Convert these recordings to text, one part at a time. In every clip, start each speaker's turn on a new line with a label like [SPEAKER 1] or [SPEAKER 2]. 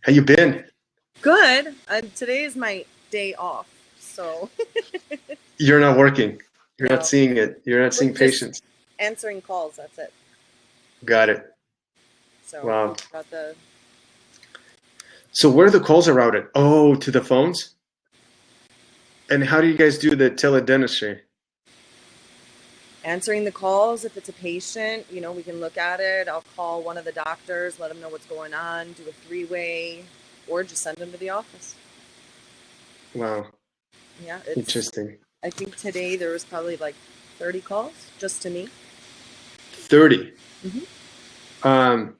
[SPEAKER 1] How you been?
[SPEAKER 2] Good. Today is my day off, so
[SPEAKER 1] You're not working. You're not
[SPEAKER 2] no,
[SPEAKER 1] seeing it. You're not seeing
[SPEAKER 2] just
[SPEAKER 1] patients.
[SPEAKER 2] answering calls. That's it.
[SPEAKER 1] Got it.
[SPEAKER 2] So
[SPEAKER 1] Wow.
[SPEAKER 2] got the
[SPEAKER 1] So where the calls are routed? Oh, to the phones? And how do you guys do the teledentistry?
[SPEAKER 2] answering the calls. If it's a patient, we can look at it. I'll call one of the doctors, let them know what's going on, do a three-way, or just send them to the office.
[SPEAKER 1] Wow.
[SPEAKER 2] Yeah,
[SPEAKER 1] Interesting.
[SPEAKER 2] I think today there was probably like 30 calls just to me.
[SPEAKER 1] 30.
[SPEAKER 2] Mm-hmm.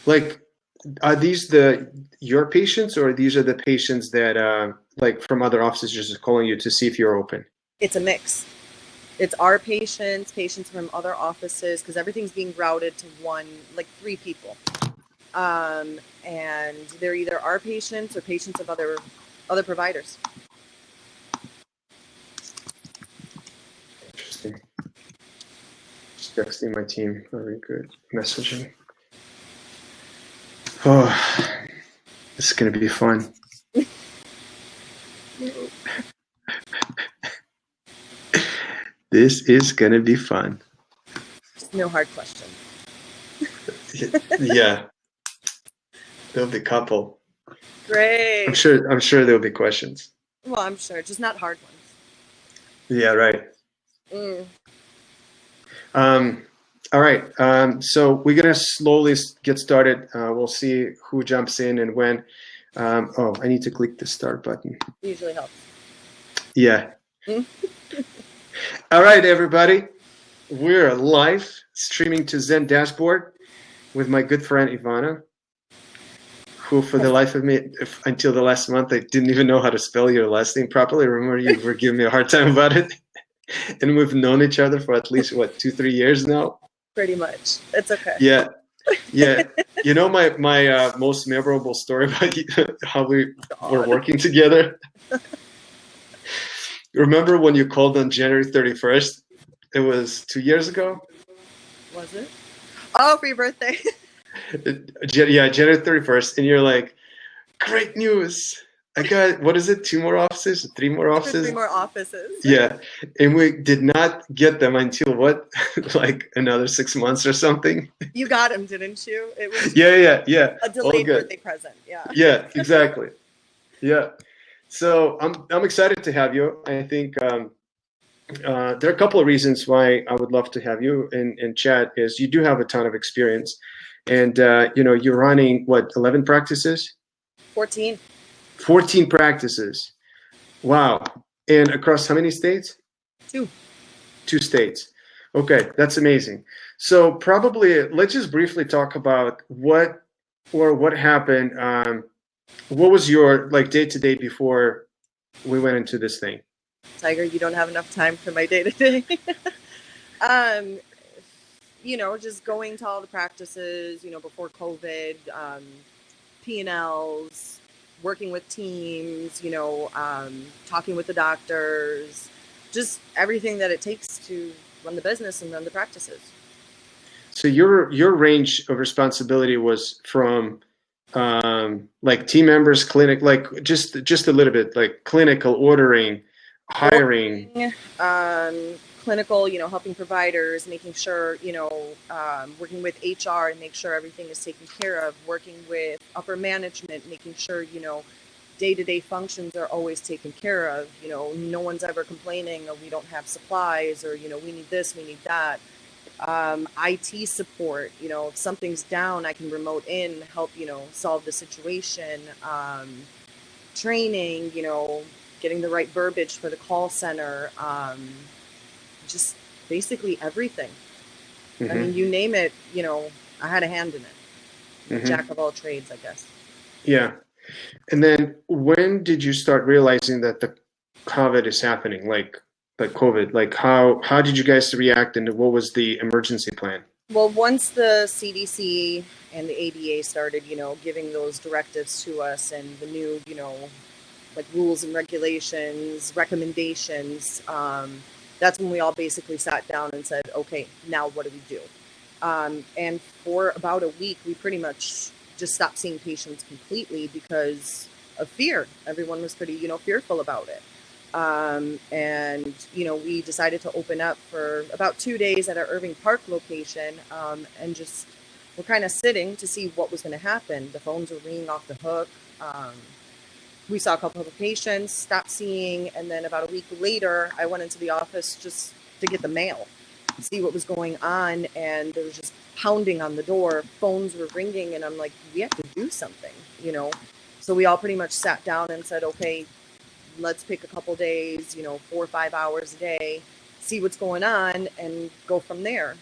[SPEAKER 1] Like, are these your patients, or these are the patients that like from other offices just calling you to see if you're open?
[SPEAKER 2] It's a mix. It's our patients from other offices, because everything's being routed to like three people. And they're either our patients or patients of other providers.
[SPEAKER 1] Interesting. Just texting my team. Very good. Messaging. Oh, this is gonna be fun. This is gonna be fun.
[SPEAKER 2] Just no hard questions.
[SPEAKER 1] Yeah, there'll be a couple.
[SPEAKER 2] Great.
[SPEAKER 1] I'm sure there'll be questions.
[SPEAKER 2] Well, I'm sure, just not hard ones.
[SPEAKER 1] Yeah, right.
[SPEAKER 2] Mm.
[SPEAKER 1] All right. So we're gonna slowly get started. We'll see who jumps in and when. Oh, I need to click the start button.
[SPEAKER 2] Usually helps.
[SPEAKER 1] Yeah.
[SPEAKER 2] Mm.
[SPEAKER 1] All right, everybody. We're live streaming to Zen Dashboard with my good friend Ivana, who for the life of me, until the last month, I didn't even know how to spell your last name properly. I remember you were giving me a hard time about it. And we've known each other for at least, 2-3 years now?
[SPEAKER 2] Pretty much. It's okay.
[SPEAKER 1] Yeah. Yeah. You know my most memorable story about how we were working together? Remember when you called on January 31st? It was 2 years ago?
[SPEAKER 2] Was it? Oh, for your birthday.
[SPEAKER 1] Yeah, January 31st. And you're like, great news. I got, what is it, 2 more offices? 3 more offices?
[SPEAKER 2] 3 more offices.
[SPEAKER 1] Yeah. And we did not get them until what? Like another 6 months or something?
[SPEAKER 2] You got him, didn't you? It was
[SPEAKER 1] Yeah.
[SPEAKER 2] a delayed birthday present. Yeah.
[SPEAKER 1] Yeah, exactly. Yeah. So I'm excited to have you. I think there are a couple of reasons why I would love to have you in chat. Is you do have a ton of experience, and you're running what, 11 practices?
[SPEAKER 2] 14.
[SPEAKER 1] 14 practices. Wow. And across how many states?
[SPEAKER 2] 2.
[SPEAKER 1] 2 states. Okay, that's amazing. So probably let's just briefly talk about what happened. What was your day to day before we went into this thing?
[SPEAKER 2] Tiger, you don't have enough time for my day to day. Just going to all the practices, before COVID, P&Ls, working with teams, talking with the doctors, just everything that it takes to run the business and run the practices.
[SPEAKER 1] So your range of responsibility was from team members, clinic, just a little bit, like clinical ordering, hiring,
[SPEAKER 2] clinical, helping providers, making sure, working with HR and make sure everything is taken care of, working with upper management, making sure, day-to-day functions are always taken care of. No one's ever complaining, we don't have supplies, or, we need this, we need that. IT support, if something's down, I can remote in, help, solve the situation. Training, getting the right verbiage for the call center, just basically everything.
[SPEAKER 1] Mm-hmm.
[SPEAKER 2] I mean, you name it, I had a hand in it.
[SPEAKER 1] Mm-hmm.
[SPEAKER 2] Jack of all trades, I guess.
[SPEAKER 1] Yeah. And then when did you start realizing that the COVID is happening? Like COVID, how did you guys react, and what was the emergency plan?
[SPEAKER 2] Well, once the CDC and the ADA started, giving those directives to us, and the new, rules and regulations, recommendations, that's when we all basically sat down and said, okay, now what do we do? And for about a week, we pretty much just stopped seeing patients completely because of fear. Everyone was pretty, fearful about it. And, we decided to open up for about 2 days at our Irving Park location, and just we're kind of sitting to see what was going to happen. The phones were ringing off the hook. We saw a couple of patients, stopped seeing, and then about a week later, I went into the office just to get the mail, see what was going on, and there was just pounding on the door, phones were ringing, and I'm like, we have to do something, So we all pretty much sat down and said, okay, let's pick a couple days, 4 or 5 hours a day, see what's going on, and go from there.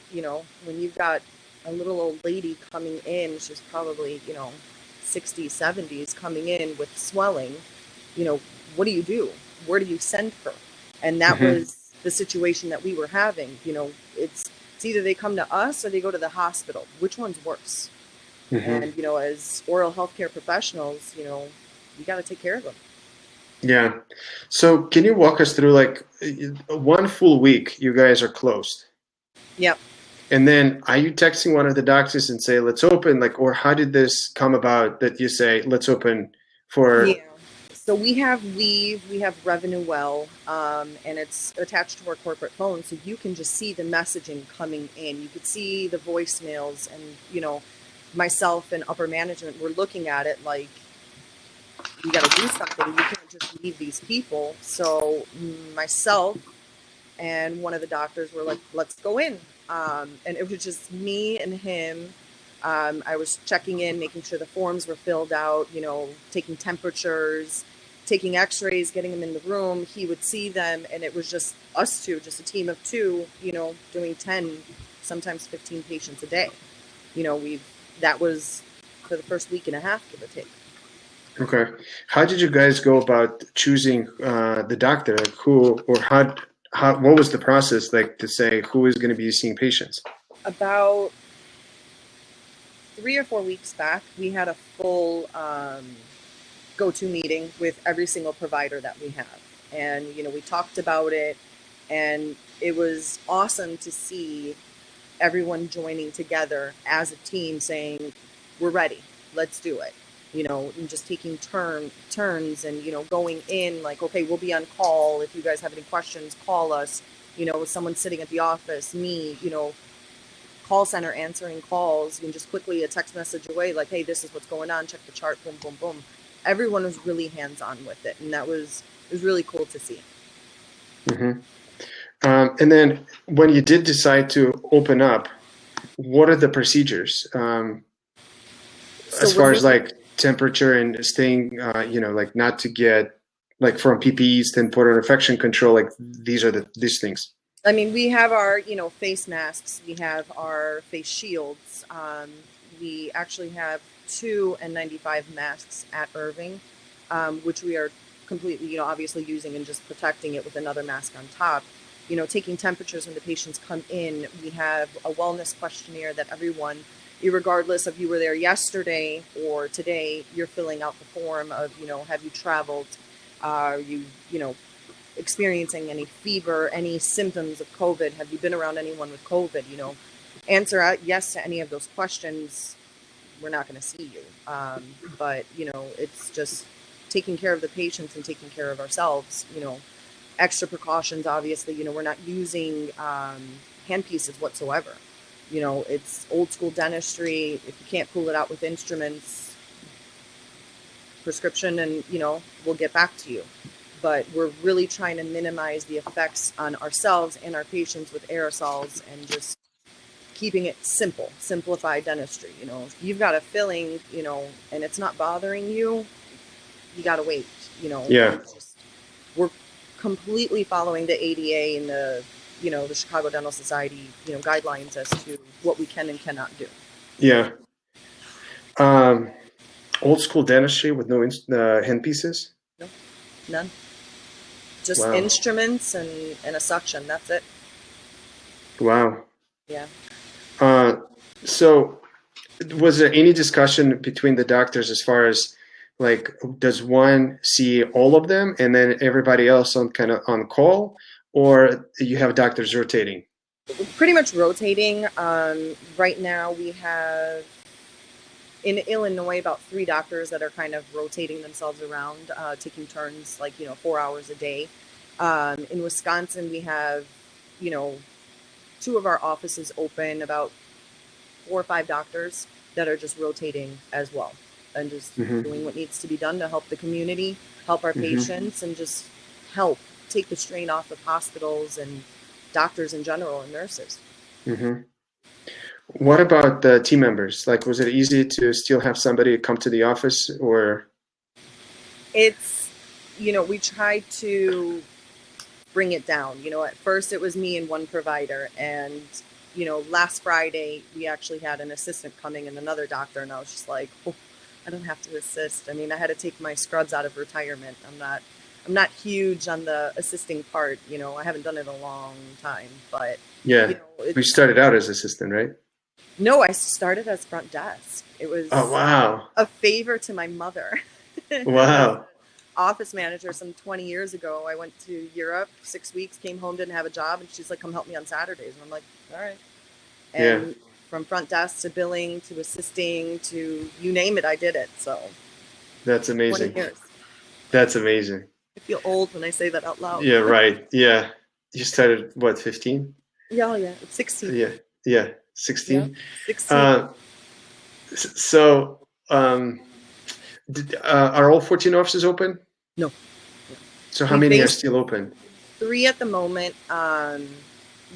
[SPEAKER 2] When you've got a little old lady coming in, she's probably, 60s, 70s, coming in with swelling, what do you do? Where do you send her? And that was the situation that we were having. It's either they come to us or they go to the hospital. Which one's worse? And, as oral healthcare professionals, you got to take care of them.
[SPEAKER 1] Yeah. So can you walk us through like 1 full week you guys are closed?
[SPEAKER 2] Yep.
[SPEAKER 1] And then are you texting one of the doctors and say, let's open, like, or how did this come about that you say, let's open for?
[SPEAKER 2] Yeah. So we have Leave, we have Revenue Well, and it's attached to our corporate phone. So you can just see the messaging coming in. You could see the voicemails, and, myself and upper management were looking at it like, we got to do something. We can't just leave these people. So myself and one of the doctors were like, let's go in. And it was just me and him. I was checking in, making sure the forms were filled out, taking temperatures, taking x-rays, getting them in the room. He would see them, and it was just us two, just a team of two, doing 10, sometimes 15 patients a day. That was for the first week and a half, give or take.
[SPEAKER 1] Okay. How did you guys go about choosing the doctor? Like who, or what was the process like to say who is going to be seeing patients?
[SPEAKER 2] About 3 or 4 weeks back, we had a full go-to meeting with every single provider that we have. And, we talked about it, and it was awesome to see everyone joining together as a team saying, we're ready, let's do it. And just taking turns and, going in like, okay, we'll be on call. If you guys have any questions, call us. Someone sitting at the office, me, call center answering calls, and just quickly a text message away like, hey, this is what's going on. Check the chart, boom, boom, boom. Everyone was really hands-on with it. And it was really cool to see.
[SPEAKER 1] And then when you did decide to open up, what are the procedures as far as like temperature and staying, like not to get like from PPE standpoint or infection control, like these things?
[SPEAKER 2] I mean, we have our, face masks. We have our face shields. We actually have 2 N95 masks at Irving, which we are completely, obviously using and just protecting it with another mask on top. Taking temperatures when the patients come in. We have a wellness questionnaire that everyone, regardless of you were there yesterday or today, you're filling out the form of, have you traveled? Are you, experiencing any fever, any symptoms of COVID? Have you been around anyone with COVID? Answer yes to any of those questions. We're not going to see you. But, it's just taking care of the patients and taking care of ourselves, extra precautions, obviously, we're not using hand pieces whatsoever. It's old school dentistry. If you can't pull it out with instruments, prescription, and, we'll get back to you. But we're really trying to minimize the effects on ourselves and our patients with aerosols and just keeping it simple, simplified dentistry. If you've got a filling, and it's not bothering you, you got to wait,
[SPEAKER 1] Yeah.
[SPEAKER 2] We're completely following the ADA and the Chicago Dental Society, guidelines as to what we can and cannot do.
[SPEAKER 1] Yeah. Old school dentistry with no hand pieces?
[SPEAKER 2] No, none. Just
[SPEAKER 1] Wow.
[SPEAKER 2] instruments and a suction. That's it.
[SPEAKER 1] Wow.
[SPEAKER 2] Yeah.
[SPEAKER 1] So was there any discussion between the doctors as far as like, does one see all of them and then everybody else on call, or you have doctors rotating?
[SPEAKER 2] Pretty much rotating. Right now we have in Illinois, about 3 doctors that are kind of rotating themselves around, taking turns, like, 4 hours a day. In Wisconsin, we have, you know, 2 of our offices open, about 4 or 5 doctors that are just rotating as well, and just
[SPEAKER 1] Hmm.
[SPEAKER 2] doing what needs to be done to help the community, help our
[SPEAKER 1] Hmm.
[SPEAKER 2] patients, and just help take the strain off of hospitals and doctors in general and nurses.
[SPEAKER 1] Hmm. What about the team members? Like, was it easy to still have somebody come to the office, or?
[SPEAKER 2] It's, we tried to bring it down. At first it was me and one provider, and last Friday we actually had an assistant coming and another doctor, and I was just like, oh, I don't have to assist. I mean, I had to take my scrubs out of retirement. I'm not huge on the assisting part. I haven't done it a long time, but
[SPEAKER 1] Yeah, we
[SPEAKER 2] it's
[SPEAKER 1] started out as assistant, right?
[SPEAKER 2] no, I started as front desk. It
[SPEAKER 1] Oh,
[SPEAKER 2] was
[SPEAKER 1] wow.
[SPEAKER 2] a favor to my mother. As
[SPEAKER 1] Wow.
[SPEAKER 2] office manager some 20 years ago, I went to Europe 6 weeks, came home, didn't have a job, and she's like, come help me on Saturdays. And I'm like, all right.
[SPEAKER 1] Yeah,
[SPEAKER 2] And from front desk to billing to assisting to you name it, I did it. So
[SPEAKER 1] that's
[SPEAKER 2] 20
[SPEAKER 1] amazing.
[SPEAKER 2] years.
[SPEAKER 1] That's amazing.
[SPEAKER 2] I feel old when I say that out loud.
[SPEAKER 1] Yeah, right. Yeah. You started, what, 15?
[SPEAKER 2] Yeah, oh yeah. It's 16.
[SPEAKER 1] Yeah, yeah,
[SPEAKER 2] Yeah.
[SPEAKER 1] 16.
[SPEAKER 2] 16.
[SPEAKER 1] Uh, so, are all 14 offices open?
[SPEAKER 2] No. No.
[SPEAKER 1] So how
[SPEAKER 2] We
[SPEAKER 1] many are
[SPEAKER 2] base
[SPEAKER 1] still open?
[SPEAKER 2] 3 at the moment.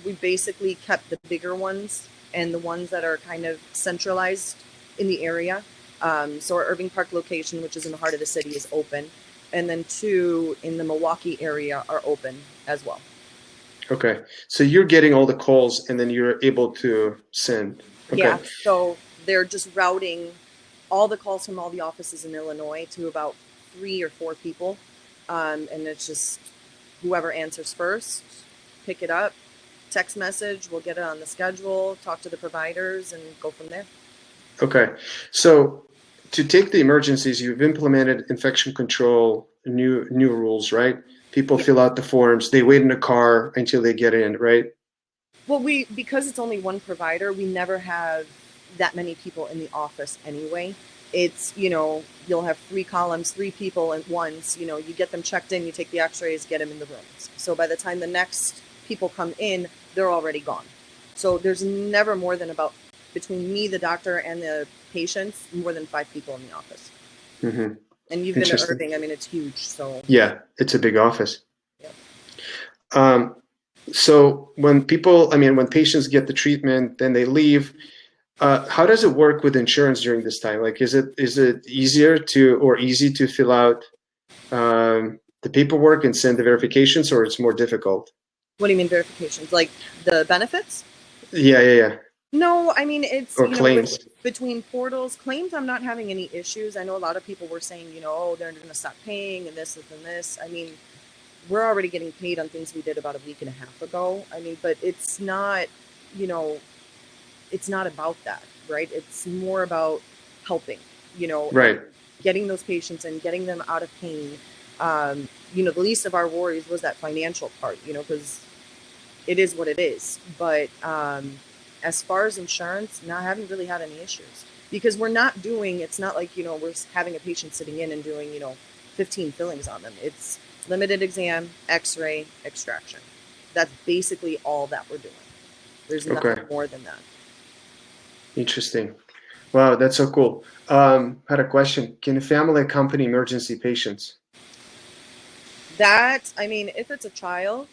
[SPEAKER 2] We basically kept the bigger ones and the ones that are kind of centralized in the area. So our Irving Park location, which is in the heart of the city, is open. And then 2 in the Milwaukee area are open as well.
[SPEAKER 1] Okay. So you're getting all the calls and then you're able to send.
[SPEAKER 2] Yeah.
[SPEAKER 1] Okay.
[SPEAKER 2] So they're just routing all the calls from all the offices in Illinois to about 3 or 4 people. And it's just whoever answers first, pick it up, text message, we'll get it on the schedule, talk to the providers, and go from there.
[SPEAKER 1] Okay. So to take the emergencies, you've implemented infection control new rules, right? People
[SPEAKER 2] Yeah.
[SPEAKER 1] fill out the forms, they wait in a car until they get in, right?
[SPEAKER 2] Well, because it's only one provider, we never have that many people in the office anyway. It's, you'll have 3 columns, 3 people at once. You get them checked in, you take the x-rays, get them in the rooms. So by the time the next people come in, they're already gone. So there's never more than about, between me, the doctor, and the patients, more than 5 people in the office.
[SPEAKER 1] Hmm.
[SPEAKER 2] And you've been to
[SPEAKER 1] Interesting.
[SPEAKER 2] Irving, I mean, it's huge. So,
[SPEAKER 1] Yeah, it's a big office.
[SPEAKER 2] yeah.
[SPEAKER 1] Um, so when patients get the treatment, then they leave. How does it work with insurance during this time? Like, is it easier or easy to fill out the paperwork and send the verifications, or it's more difficult?
[SPEAKER 2] What do you mean verifications? Like the benefits?
[SPEAKER 1] Yeah, yeah, yeah.
[SPEAKER 2] No, I mean, it's,
[SPEAKER 1] Or claims.
[SPEAKER 2] between portals, claims, I'm not having any issues. I know a lot of people were saying, oh, they're going to stop paying and this and this. I mean, we're already getting paid on things we did about a week and a half ago. I mean, but it's not, you know, it's not about that, right? It's more about helping, and
[SPEAKER 1] Right.
[SPEAKER 2] getting those patients and getting them out of pain. The least of our worries was that financial part, because it is what it is. But as far as insurance, no, I haven't really had any issues because it's not like, we're having a patient sitting in and doing, 15 fillings on them. It's limited exam, x-ray, extraction. That's basically all that we're doing. There's
[SPEAKER 1] Okay.
[SPEAKER 2] nothing more than that.
[SPEAKER 1] Interesting. Wow, that's so cool. Had a question. Can a family accompany emergency patients?
[SPEAKER 2] I mean, if it's a child,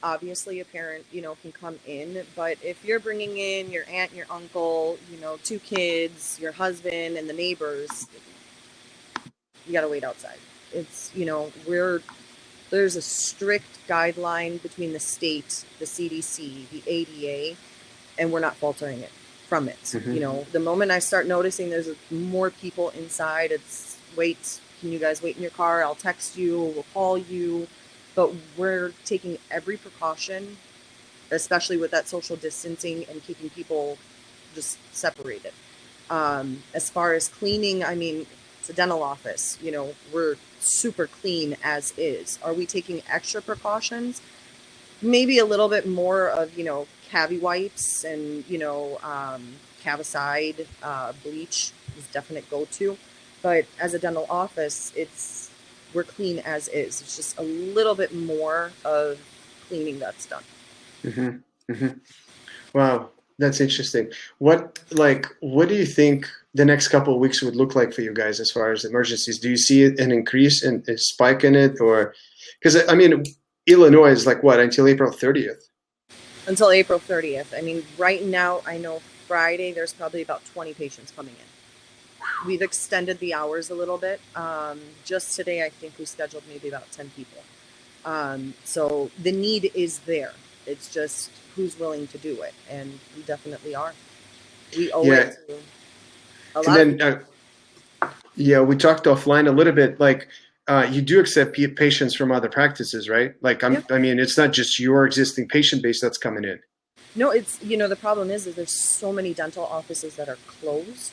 [SPEAKER 2] obviously a parent, can come in. But if you're bringing in your aunt, your uncle, 2 kids, your husband, and the neighbors, you got to wait outside. It's, there's a strict guideline between the state, the CDC, the ADA, and we're not faltering it from it.
[SPEAKER 1] Mm-hmm.
[SPEAKER 2] The moment I start noticing there's more people inside, it's wait. Can you guys wait in your car? I'll text you. We'll call you. But we're taking every precaution, especially with that social distancing and keeping people just separated. As far as cleaning, I mean, it's a dental office. We're super clean as is. Are we taking extra precautions? Maybe a little bit more of, cavi wipes and, Cavicide, bleach, is definite go-to. But as a dental office, we're clean as is. It's just a little bit more of cleaning that's done.
[SPEAKER 1] Mm-hmm. Mm-hmm. Wow, that's interesting. What do you think the next couple of weeks would look like for you guys as far as emergencies? Do you see an increase and a spike in it, or because I mean, Illinois is like what until April 30th?
[SPEAKER 2] Until April 30th. I mean, right now, I know Friday there's probably about 20 patients coming in. We've extended the hours a little bit. Just today, I think we scheduled maybe about 10 people. So the need is there. It's just who's willing to do it, and we definitely are. We owe
[SPEAKER 1] Yeah,
[SPEAKER 2] it to a
[SPEAKER 1] and
[SPEAKER 2] lot of
[SPEAKER 1] then
[SPEAKER 2] people.
[SPEAKER 1] yeah, we talked offline a little bit. Like, you do accept patients from other practices, right? Like,
[SPEAKER 2] Yeah.
[SPEAKER 1] I mean, it's not just your existing patient base that's coming in.
[SPEAKER 2] No, it's, the problem is there's so many dental offices that are closed.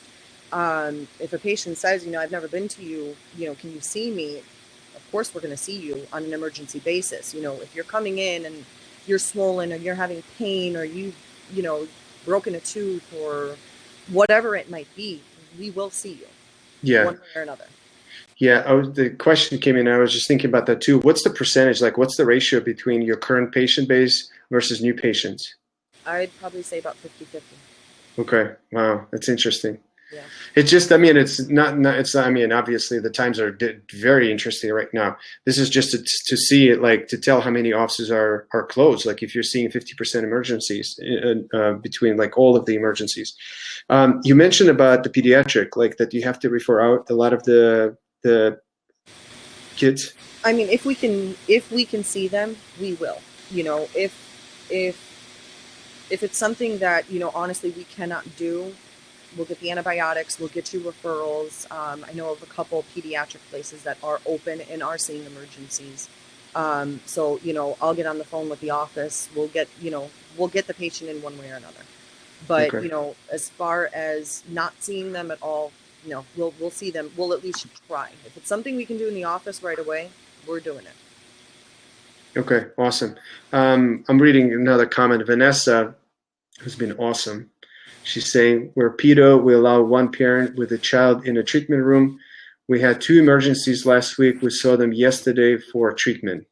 [SPEAKER 2] If a patient says, I've never been to you, can you see me? Of course, we're going to see you on an emergency basis. If you're coming in and you're swollen or you're having pain or you know, broken a tooth or whatever it might be, we will see you
[SPEAKER 1] Yeah,
[SPEAKER 2] one way or another.
[SPEAKER 1] yeah. The question came in. I was just thinking about that too. What's the percentage? Like, what's the ratio between your current patient base versus new patients?
[SPEAKER 2] I'd probably say about 50-50.
[SPEAKER 1] Okay, wow, that's interesting.
[SPEAKER 2] Yeah.
[SPEAKER 1] It's just, I mean, I mean, obviously the times are very interesting right now. This is just to see it, like to tell how many offices are closed. Like if you're seeing 50% emergencies between like all of the emergencies. You mentioned about the pediatric, like that you have to refer out a lot of the kids.
[SPEAKER 2] I mean, if we can see them, we will. If it's something that honestly we cannot do, we'll get the antibiotics, we'll get you referrals. I know of a couple pediatric places that are open and are seeing emergencies. So I'll get on the phone with the office. We'll get the patient in one way or another. But
[SPEAKER 1] Okay.
[SPEAKER 2] as far as not seeing them at all, we'll see them. We'll at least try. If it's something we can do in the office right away, we're doing it.
[SPEAKER 1] Okay. Awesome. I'm reading another comment. Vanessa, who's been awesome. She's saying, where pedo, we allow one parent with a child in a treatment room. We had 2 emergencies last week. We saw them yesterday for treatment.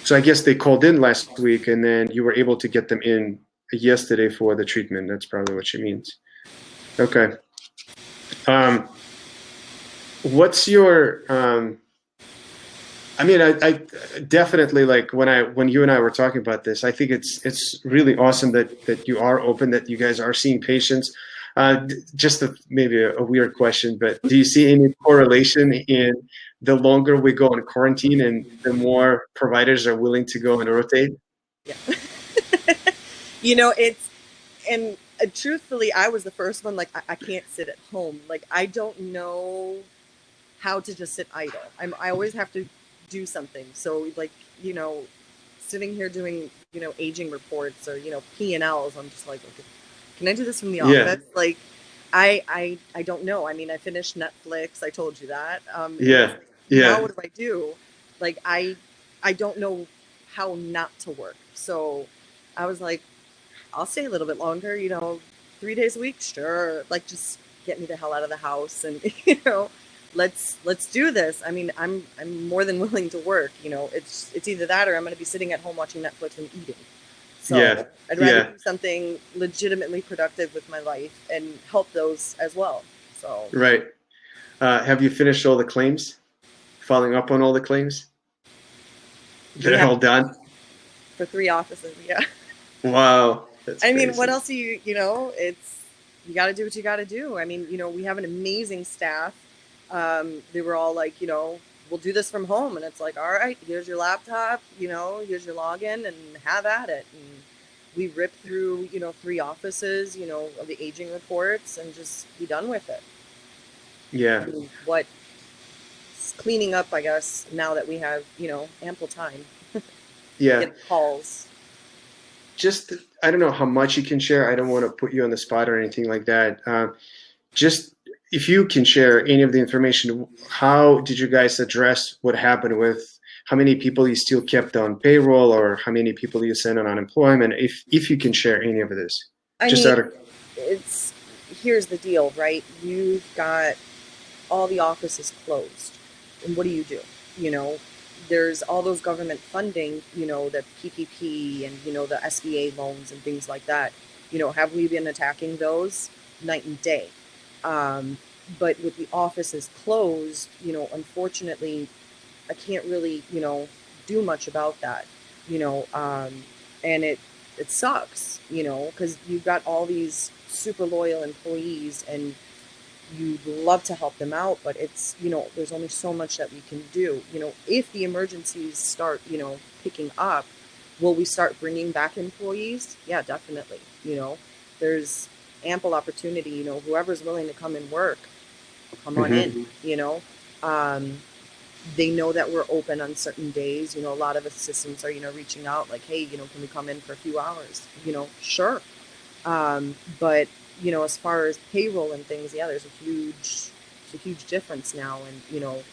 [SPEAKER 1] So I guess they called in last week and then you were able to get them in yesterday for the treatment. That's probably what she means. Okay. What's your, I mean, I definitely like when you and I were talking about this. I think it's really awesome that you are open, that you guys are seeing patients. Just maybe a weird question, but do you see any correlation in the longer we go in quarantine and the more providers are willing to go and rotate?
[SPEAKER 2] Yeah. It's, and truthfully, I was the first one. Like, I can't sit at home. Like, I don't know how to just sit idle. I always have to do something. So, like, sitting here doing, aging reports or, P&Ls, I'm just like, okay, can I do this from the
[SPEAKER 1] Yeah,
[SPEAKER 2] office? Like, I don't know. I mean, I finished Netflix. I told you that. And it's
[SPEAKER 1] yeah,
[SPEAKER 2] like, now
[SPEAKER 1] yeah,
[SPEAKER 2] what do I do? Like, I don't know how not to work. So I was like, I'll stay a little bit longer, 3 days a week, sure. Like, just get me the hell out of the house, and let's do this. I mean, I'm more than willing to work. It's either that or I'm going to be sitting at home watching Netflix and eating.
[SPEAKER 1] yeah,
[SPEAKER 2] So I'd rather
[SPEAKER 1] yeah.
[SPEAKER 2] do something legitimately productive with my life and help those as well. So
[SPEAKER 1] Right. Have you finished all the claims? Following up on all the claims?
[SPEAKER 2] we
[SPEAKER 1] They're
[SPEAKER 2] have
[SPEAKER 1] all done?
[SPEAKER 2] for 3 offices, yeah.
[SPEAKER 1] Wow, that's
[SPEAKER 2] I mean, what
[SPEAKER 1] crazy.
[SPEAKER 2] else do it's, you got to do what you got to do. I mean, we have an amazing staff. They were all like, we'll do this from home. And it's like, all right, here's your laptop, here's your login and have at it. And we rip through, 3 offices, of the aging reports and just be done with it. I
[SPEAKER 1] Yeah,
[SPEAKER 2] mean, what cleaning up, I guess, now that we have, ample time,
[SPEAKER 1] yeah.
[SPEAKER 2] getting calls.
[SPEAKER 1] Just, I don't know how much you can share. I don't want to put you on the spot or anything like that. Just if you can share any of the information, how did you guys address what happened with how many people you still kept on payroll or how many people you sent on unemployment? If you can share any of this,
[SPEAKER 2] I
[SPEAKER 1] just
[SPEAKER 2] mean,
[SPEAKER 1] out of
[SPEAKER 2] it's here's the deal, right? You've got all the offices closed. And what do? You know, there's all those government funding, the PPP and, the SBA loans and things like that. Have we been attacking those night and day? But with the offices closed, unfortunately, I can't really, do much about that, and it sucks, because you've got all these super loyal employees and you'd love to help them out, but it's, there's only so much that we can do. If the emergencies start, picking up, will we start bringing back employees? Yeah, definitely. There's ample opportunity, whoever's willing to come and work, come on in, they know that we're open on certain days. A lot of assistants are, reaching out like, hey, can we come in for a few hours? Sure. But, as far as payroll and things, yeah, there's a huge difference now. And,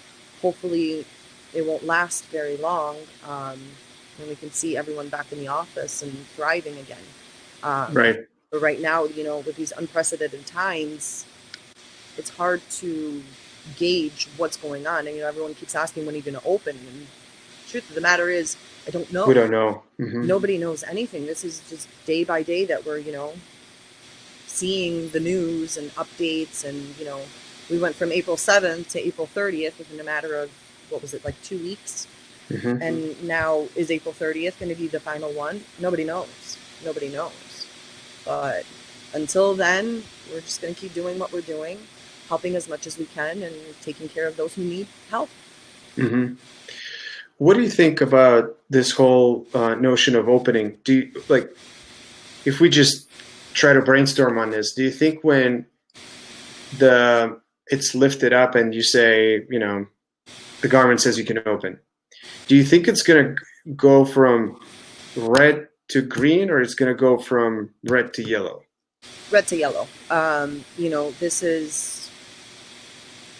[SPEAKER 2] hopefully it won't last very long. And we can see everyone back in the office and thriving again.
[SPEAKER 1] Right.
[SPEAKER 2] But right now, with these unprecedented times, it's hard to gauge what's going on. And, everyone keeps asking, when are you going to open? And the truth of the matter is, I don't know.
[SPEAKER 1] We don't know. Mm-hmm.
[SPEAKER 2] Nobody knows anything. This is just day by day that we're, seeing the news and updates. And, we went from April 7th to April 30th within a matter of, what was it, like 2 weeks? Mm-hmm. And now, is April 30th going to be the final one? Nobody knows. Nobody knows. But until then, we're just going to keep doing what we're doing, helping as much as we can and taking care of those who need help.
[SPEAKER 1] Mm-hmm. What do you think about this whole notion of opening? Do you, if we just try to brainstorm on this, do you think when it's lifted up and you say, the government says you can open, do you think it's going to go from red to green, or it's going to go from red to yellow?
[SPEAKER 2] Red to yellow. This is,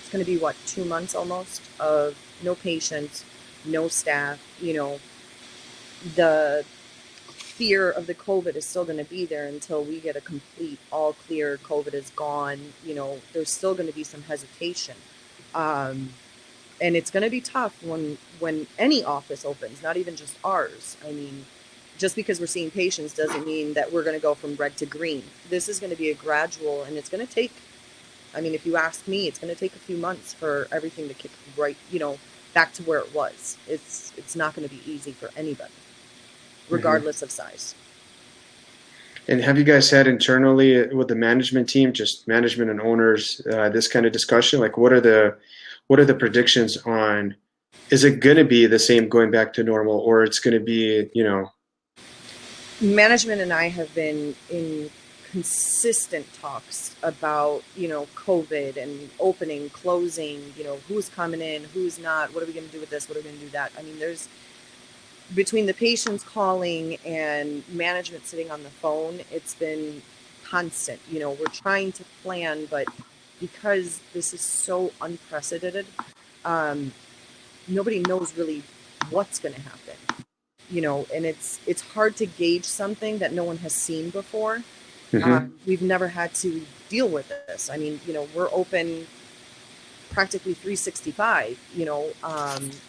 [SPEAKER 2] it's going to be 2 months almost of no patients, no staff. The fear of the COVID is still going to be there until we get a complete all clear, COVID is gone. There's still going to be some hesitation. And it's going to be tough when any office opens, not even just ours. I mean, just because we're seeing patients doesn't mean that we're going to go from red to green. This is going to be a gradual, and it's going to take, if you ask me, it's going to take a few months for everything to kick right, back to where it was. It's not going to be easy for anybody, regardless of size.
[SPEAKER 1] And have you guys had internally with the management team, just management and owners, this kind of discussion? Like, what are the predictions on, is it going to be the same going back to normal, or it's going to be,
[SPEAKER 2] Management and I have been in consistent talks about, COVID and opening, closing, who's coming in, who's not, what are we going to do with this, what are we going to do that? There's, between the patients calling and management sitting on the phone, it's been constant. We're trying to plan, but because this is so unprecedented, nobody knows really what's going to happen. And it's hard to gauge something that no one has seen before. Mm-hmm. We've never had to deal with this. We're open practically 365,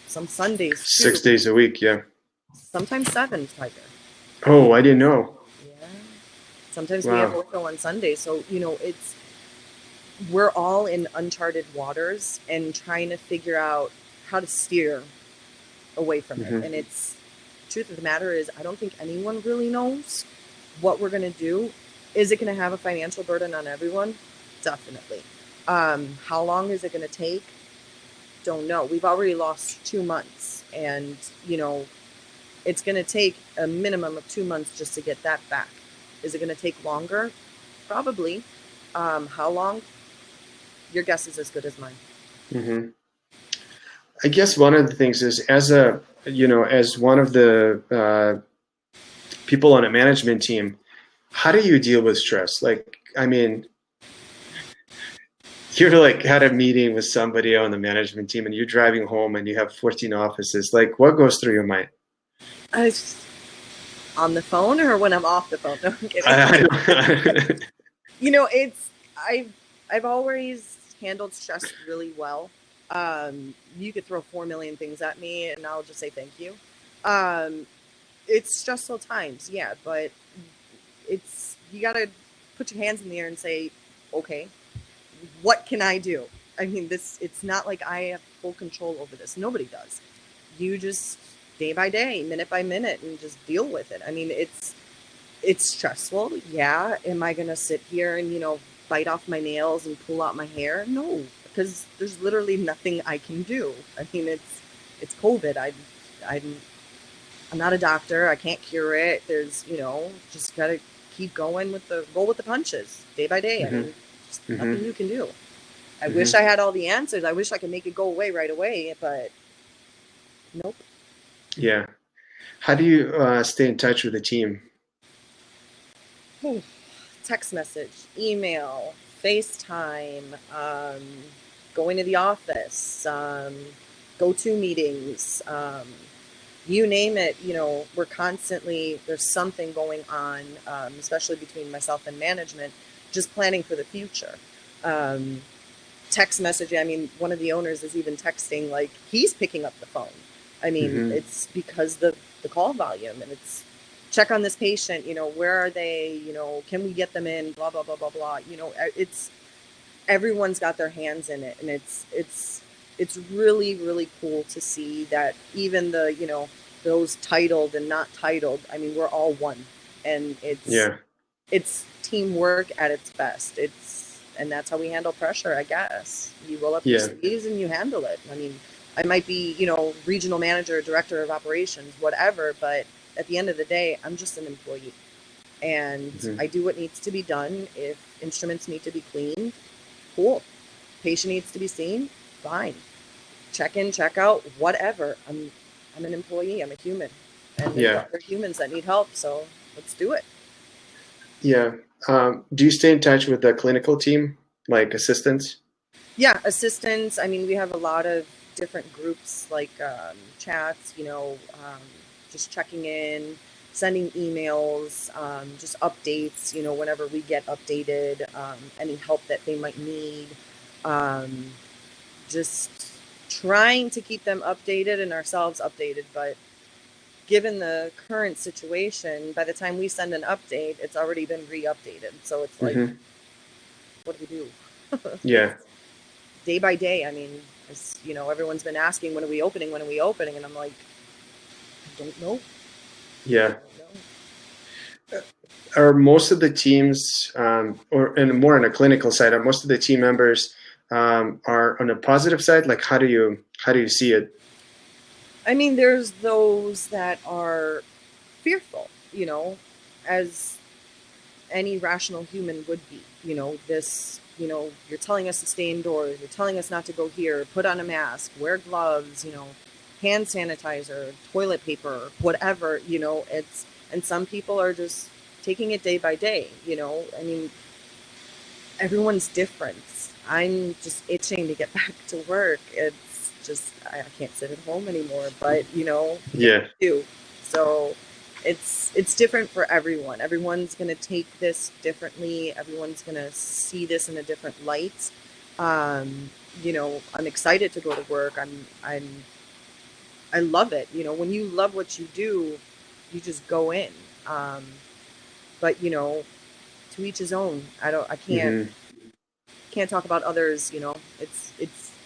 [SPEAKER 2] some Sundays too.
[SPEAKER 1] 6 days a week, yeah.
[SPEAKER 2] Sometimes 7, Tiger.
[SPEAKER 1] Oh, I didn't know.
[SPEAKER 2] Yeah. Sometimes we have ortho on Sundays. So, we're all in uncharted waters and trying to figure out how to steer away from it. And truth of the matter is, I don't think anyone really knows what we're going to do. Is it going to have a financial burden on everyone? Definitely. How long is it going to take? Don't know. We've already lost 2 months, and it's going to take a minimum of 2 months just to get that back. Is it going to take longer? Probably. How long? Your guess is as good as mine.
[SPEAKER 1] Mm-hmm. I guess one of the things is, as one of the people on a management team, how do you deal with stress? You're had a meeting with somebody on the management team and you're driving home and you have 14 offices. What goes through your mind?
[SPEAKER 2] On the phone or when I'm off the phone? No, I'm kidding. I've always handled stress really well. You could throw 4 million things at me, and I'll just say thank you. Um, it's stressful times, yeah, but it's you gotta put your hands in the air and say, okay, what can I do? I mean, this it's not like I have full control over this. Nobody does. You just day by day, minute by minute, and just deal with it. I mean, it's stressful. Yeah. Am I gonna sit here and bite off my nails and pull out my hair? No, because there's literally nothing I can do. I mean, it's COVID. I'm I'm not a doctor. I can't cure it. There's just gotta keep going with the roll with the punches day by day. I
[SPEAKER 1] Mm-hmm.
[SPEAKER 2] mean, just
[SPEAKER 1] Mm-hmm.
[SPEAKER 2] nothing you can do. I
[SPEAKER 1] Mm-hmm.
[SPEAKER 2] wish I had all the answers. I wish I could make it go away right away, but nope.
[SPEAKER 1] Yeah. How do you stay in touch with the team?
[SPEAKER 2] Text message, email, FaceTime, going to the office, go-to meetings, you name it. We're constantly there's something going on, especially between myself and management, just planning for the future. Um, Text messaging. I mean, one of the owners is even texting like he's picking up the phone. I mean,
[SPEAKER 1] Mm-hmm.
[SPEAKER 2] it's because the call volume, and it's check on this patient. Where are they? Can we get them in? Blah blah blah blah blah. It's everyone's got their hands in it, and it's really really cool to see that even the those titled and not titled. I mean, we're all one, and
[SPEAKER 1] Yeah.
[SPEAKER 2] it's teamwork at its best. And that's how we handle pressure, I guess. You roll up your
[SPEAKER 1] Yeah.
[SPEAKER 2] sleeves and you handle it. I mean, I might be, regional manager, director of operations, whatever, but at the end of the day, I'm just an employee. And
[SPEAKER 1] Mm-hmm.
[SPEAKER 2] I do what needs to be done. If instruments need to be cleaned, cool. Patient needs to be seen, fine. Check in, check out, whatever. I'm an employee, I'm a human. And there's
[SPEAKER 1] Yeah.
[SPEAKER 2] other humans that need help, so let's do it.
[SPEAKER 1] Yeah. Do you stay in touch with the clinical team, like assistants?
[SPEAKER 2] Yeah, assistants. I mean, we have a lot of different groups like chats, just checking in, sending emails, just updates, whenever we get updated, any help that they might need. Um, just trying to keep them updated and ourselves updated. But given the current situation, by the time we send an update, it's already been re updated. So it's like,
[SPEAKER 1] Mm-hmm.
[SPEAKER 2] what do we do?
[SPEAKER 1] Yeah.
[SPEAKER 2] Day by day. I mean, everyone's been asking, when are we opening? When are we opening? And I'm like, I don't know. I
[SPEAKER 1] Yeah.
[SPEAKER 2] don't know.
[SPEAKER 1] Are most of the teams, or and more on a clinical side, are most of the team members are on a positive side? Like, how do you see it?
[SPEAKER 2] I mean, there's those that are fearful, as any rational human would be. You're telling us to stay indoors. You're telling us not to go here. Put on a mask. Wear gloves. Hand sanitizer, toilet paper, whatever. And some people are just taking it day by day. I mean, everyone's different. I'm just itching to get back to work. It's just I can't sit at home anymore. But what
[SPEAKER 1] Yeah.
[SPEAKER 2] do you do? So it's different for everyone. Everyone's gonna take this differently. Everyone's gonna see this in a different light. Um, I'm excited to go to work. I love it. When you love what you do, you just go in. Um, but to each his own. I
[SPEAKER 1] Mm-hmm.
[SPEAKER 2] can't talk about others.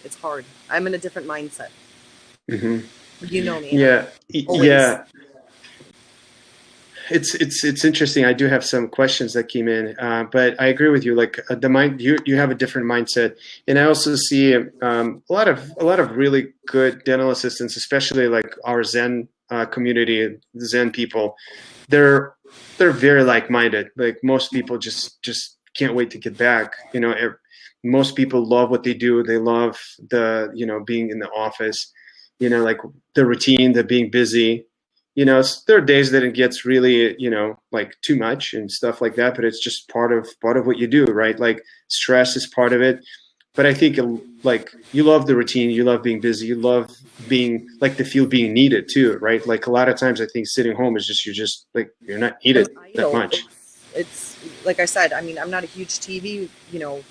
[SPEAKER 2] It's hard. I'm in a different mindset.
[SPEAKER 1] Mm-hmm.
[SPEAKER 2] You know me. I'm
[SPEAKER 1] Yeah.
[SPEAKER 2] always
[SPEAKER 1] Yeah. It's interesting. I do have some questions that came in, but I agree with you. Like the mind, you have a different mindset, and I also see a lot of really good dental assistants, especially like our Zen community, Zen people. They're they're very like-minded. Like most people just can't wait to get back. Most people love what they do. They love the being in the office. Like the routine, the being busy. There are days that it gets really, like too much and stuff like that, but it's just part of what you do, right? Like stress is part of it. But I think like you love the routine, you love being busy, you love being like the feel being needed too, right? Like a lot of times I think sitting home is just you're just like you're not
[SPEAKER 2] I'm
[SPEAKER 1] needed that
[SPEAKER 2] idle.
[SPEAKER 1] much.
[SPEAKER 2] it's like I said, I mean, I'm not a huge TV,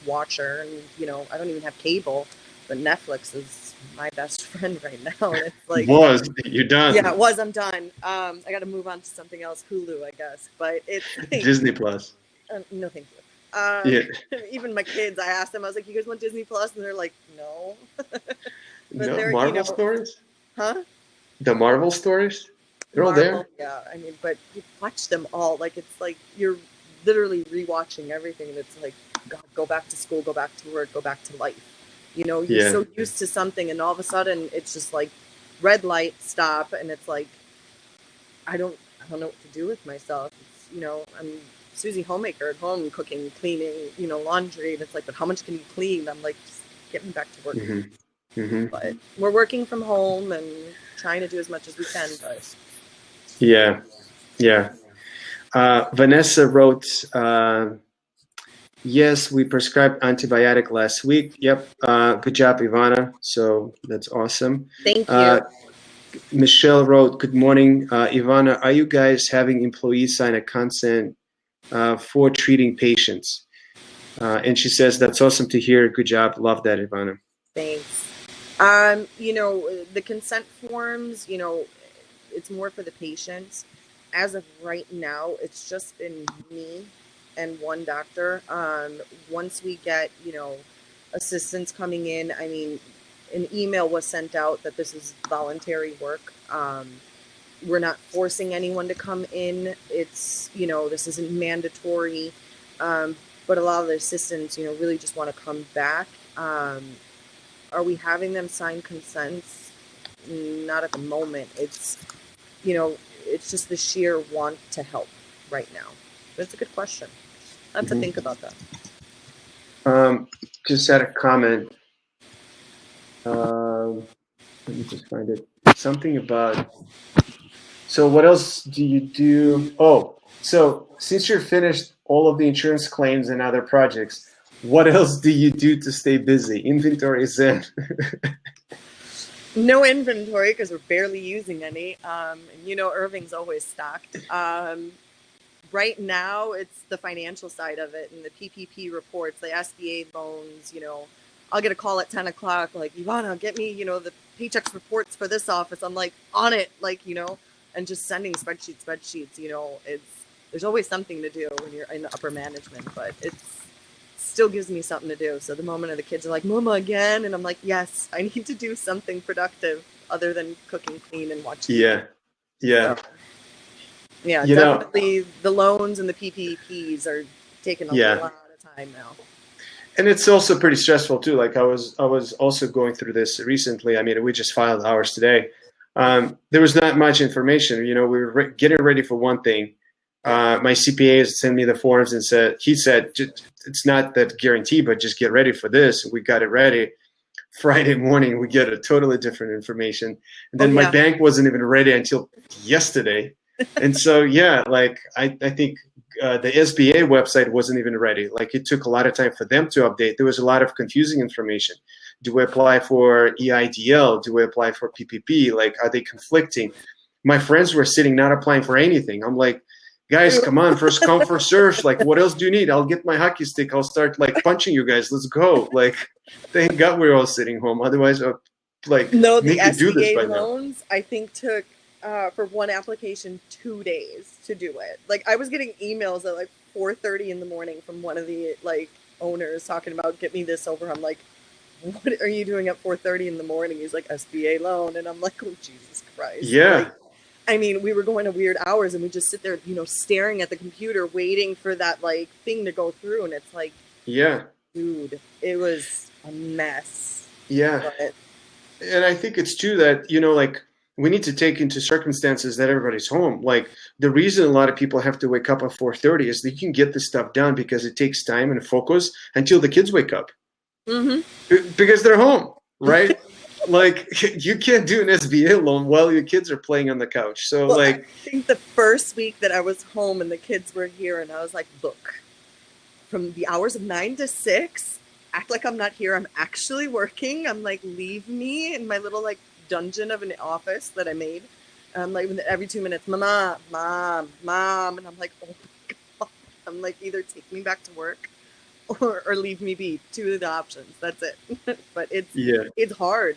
[SPEAKER 2] watcher, and I don't even have cable, but Netflix is my best friend right now, and it's like,
[SPEAKER 1] Was you're
[SPEAKER 2] yeah, it
[SPEAKER 1] done?
[SPEAKER 2] was. I'm done. I got to move on to something else, Hulu, I guess, but it's like,
[SPEAKER 1] Disney Plus.
[SPEAKER 2] no, thank you.
[SPEAKER 1] Yeah.
[SPEAKER 2] Even my kids, I asked them, I was like, you guys want Disney Plus? And they're like, no, but
[SPEAKER 1] No
[SPEAKER 2] they're,
[SPEAKER 1] Marvel stories.
[SPEAKER 2] huh?
[SPEAKER 1] The Marvel stories. They're all
[SPEAKER 2] Marvel,
[SPEAKER 1] there.
[SPEAKER 2] yeah. I mean, but you watch them all. Like, it's like you're literally rewatching everything. And it's like, God, go back to school, go back to work, go back to life. You're
[SPEAKER 1] Yeah.
[SPEAKER 2] so used to something, and all of a sudden, it's just like red light, stop, and it's like I don't know what to do with myself. It's I'm Susie homemaker at home, cooking, cleaning, laundry, and it's like, but how much can you clean? I'm like, just get me back to work.
[SPEAKER 1] Hmm. Hmm.
[SPEAKER 2] But we're working from home and trying to do as much as we can, but.
[SPEAKER 1] Yeah. Yeah. Vanessa wrote, yes, we prescribed antibiotic last week. Yep. Good job, Ivana. So that's awesome.
[SPEAKER 2] Thank you.
[SPEAKER 1] Michelle wrote, good morning. Ivana, are you guys having employees sign a consent for treating patients? And she says, that's awesome to hear. Good job. Love that, Ivana.
[SPEAKER 2] Thanks. The consent forms, it's more for the patients. As of right now, it's just been me and one doctor. Once we get, assistants coming in, I mean, an email was sent out that this is voluntary work. We're not forcing anyone to come in. It's, this isn't mandatory. But a lot of the assistants, really just want to come back. Are we having them sign consents? Not at the moment. It's just the sheer want to help right now. But it's a good question. I have to think about that.
[SPEAKER 1] Just had a comment. Let me just find it. Something about. So what else do you do? Oh, so since you're finished all of the insurance claims and other projects, what else do you do to stay busy? Inventory is in.
[SPEAKER 2] No inventory because we're barely using any. And Irving's always stocked. Right now, it's the financial side of it and the PPP reports, the SBA loans. I'll get a call at 10 o'clock, like, Ivana, get me, the paychecks reports for this office. I'm like, on it, like, and just sending spreadsheets. There's always something to do when you're in upper management, but it's still gives me something to do. So the moment the kids are like, Mama, again, and I'm like, yes, I need to do something productive other than cooking, clean, and watch TV.
[SPEAKER 1] Yeah, yeah.
[SPEAKER 2] So, yeah, definitely the loans and the PPPs are taking a lot of time now.
[SPEAKER 1] And it's also pretty stressful too. Like I was also going through this recently. I mean, we just filed ours today. There was not much information. We were getting ready for one thing. My CPA sent me the forms and he said, it's not that guarantee, but just get ready for this. We got it ready. Friday morning, we get a totally different information. And then my bank wasn't even ready until yesterday. And so, I think the SBA website wasn't even ready. Like it took a lot of time for them to update. There was a lot of confusing information. Do we apply for EIDL? Do we apply for PPP? Like, are they conflicting? My friends were sitting not applying for anything. I'm like, guys, come on, first come, first serve. Like, what else do you need? I'll get my hockey stick. I'll start punching you guys. Let's go. Like, thank God we're all sitting home. Otherwise,
[SPEAKER 2] no, the SBA loans, I think took for one application 2 days to do it. Like I was getting emails at 4:30 in the morning from one of the owners talking about get me this over. I'm like, what are you doing at 4:30 in the morning? He's like, SBA loan, and I'm like, oh Jesus Christ.
[SPEAKER 1] Yeah.
[SPEAKER 2] I mean, we were going to weird hours, and we just sit there, staring at the computer, waiting for that thing to go through, and it's like,
[SPEAKER 1] yeah,
[SPEAKER 2] dude, it was a mess.
[SPEAKER 1] Yeah, and I think it's true that we need to take into circumstances that everybody's home. Like the reason a lot of people have to wake up at 4:30 is that you can get this stuff done because it takes time and focus until the kids wake up. Because they're home, right? Like you can't do an SBA loan while your kids are playing on the couch. So I
[SPEAKER 2] think the first week that I was home and the kids were here, and I was like, look, from the hours of 9 to 6, act like I'm not here. I'm actually working. I'm like, leave me in my little dungeon of an office that I made. I'm like every 2 minutes, mama, mom, and I'm like, oh my God, I'm like, either take me back to work or leave me be. Two of the options. That's it. But
[SPEAKER 1] Yeah.
[SPEAKER 2] it's hard.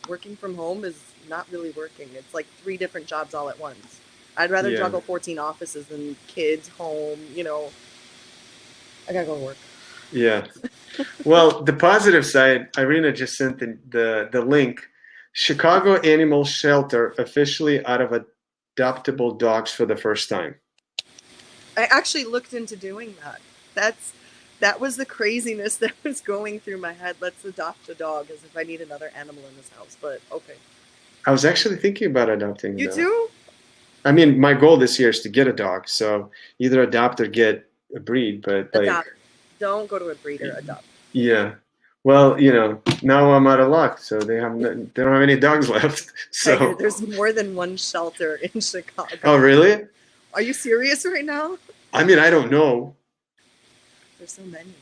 [SPEAKER 2] Working from home is not really working. It's like 3 different jobs all at once. I'd rather
[SPEAKER 1] Yeah.
[SPEAKER 2] juggle 14 offices than kids, home, you know. I gotta go to work.
[SPEAKER 1] Yeah. Well, the positive side, Irina just sent the link. Chicago Animal Shelter officially out of adoptable dogs for the first time.
[SPEAKER 2] I actually looked into doing that. That was the craziness that was going through my head. Let's adopt a dog, as if I need another animal in this house. But okay.
[SPEAKER 1] I was actually thinking about adopting a
[SPEAKER 2] You
[SPEAKER 1] dog.
[SPEAKER 2] too?
[SPEAKER 1] I mean, my goal this year is to get a dog, so either adopt or get a breed, but like,
[SPEAKER 2] Adopt. Don't go to a breeder. Adopt.
[SPEAKER 1] yeah. Well, you know, now I'm out of luck, so they don't have any dogs left. So
[SPEAKER 2] There's more than one shelter in Chicago.
[SPEAKER 1] Oh, really?
[SPEAKER 2] Are you serious right now?
[SPEAKER 1] I mean, I don't know.
[SPEAKER 2] There's so many.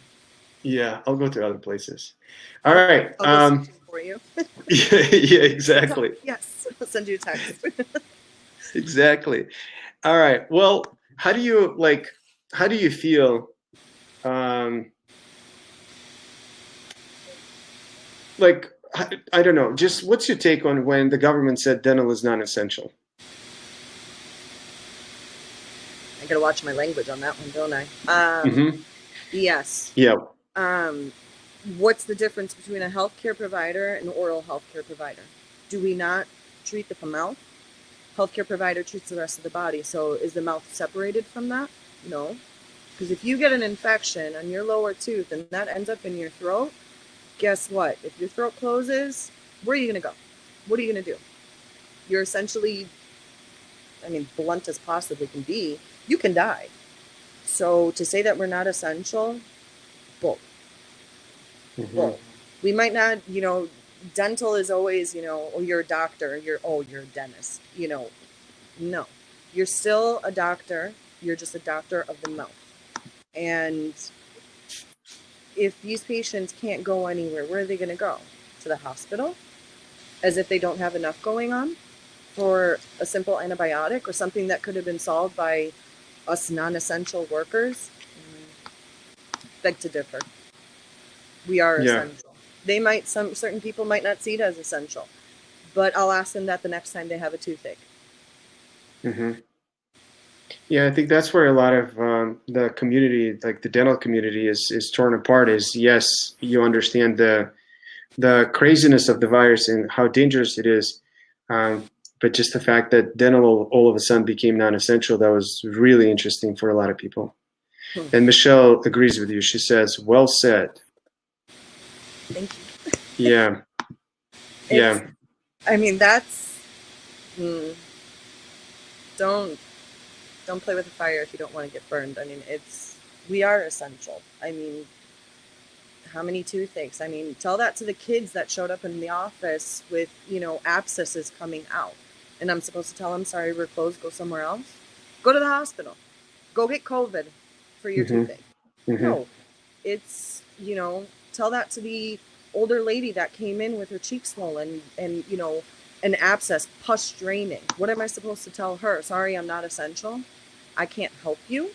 [SPEAKER 1] Yeah, I'll go to other places. All right.
[SPEAKER 2] I'll go search for you.
[SPEAKER 1] Yeah, exactly.
[SPEAKER 2] Yes, I'll send you a text.
[SPEAKER 1] Exactly. All right. Well, how do you feel like I don't know, just what's your take on when the government said dental is non-essential?
[SPEAKER 2] I gotta watch my language on that one, don't I? Yes.
[SPEAKER 1] Yeah.
[SPEAKER 2] What's the difference between a healthcare provider and an oral healthcare provider? Do we not treat the mouth? Healthcare provider treats the rest of the body. So is the mouth separated from that? No. Because if you get an infection on your lower tooth and that ends up in your throat, guess what? If your throat closes, where are you going to go? What are you going to do? You're essentially, I mean, blunt as possibly can be, you can die. So to say that we're not essential, bull. Bull. We might not, you know, dental is always, you know, oh, you're a doctor, you're a dentist, you know. No. You're still a doctor. You're just a doctor of the mouth. And if these patients can't go anywhere, where are they going to go? To the hospital? As if they don't have enough going on for a simple antibiotic or something that could have been solved by us non-essential workers? Beg to differ. We are essential. They might, certain people might not see it as essential, but I'll ask them that the next time they have a toothache.
[SPEAKER 1] Yeah, I think that's where a lot of the community, like the dental community, is torn apart. Is yes, you understand the craziness of the virus and how dangerous it is, but just the fact that dental all of a sudden became non-essential, that was really interesting for a lot of people. And Michelle agrees with you. She says, "Well said."
[SPEAKER 2] Thank you.
[SPEAKER 1] Yeah. Yeah.
[SPEAKER 2] I mean, that's don't play with the fire if you don't want to get burned. I mean, we are essential. I mean, how many toothaches? I mean, tell that to the kids that showed up in the office with, you know, abscesses coming out. And I'm supposed to tell them, sorry, we're closed, go somewhere else? Go to the hospital. Go get COVID for your toothache. No, it's, you know, tell that to the older lady that came in with her cheek swollen and, you know, an abscess, pus draining. What am I supposed to tell her? Sorry, I'm not essential. I can't help you.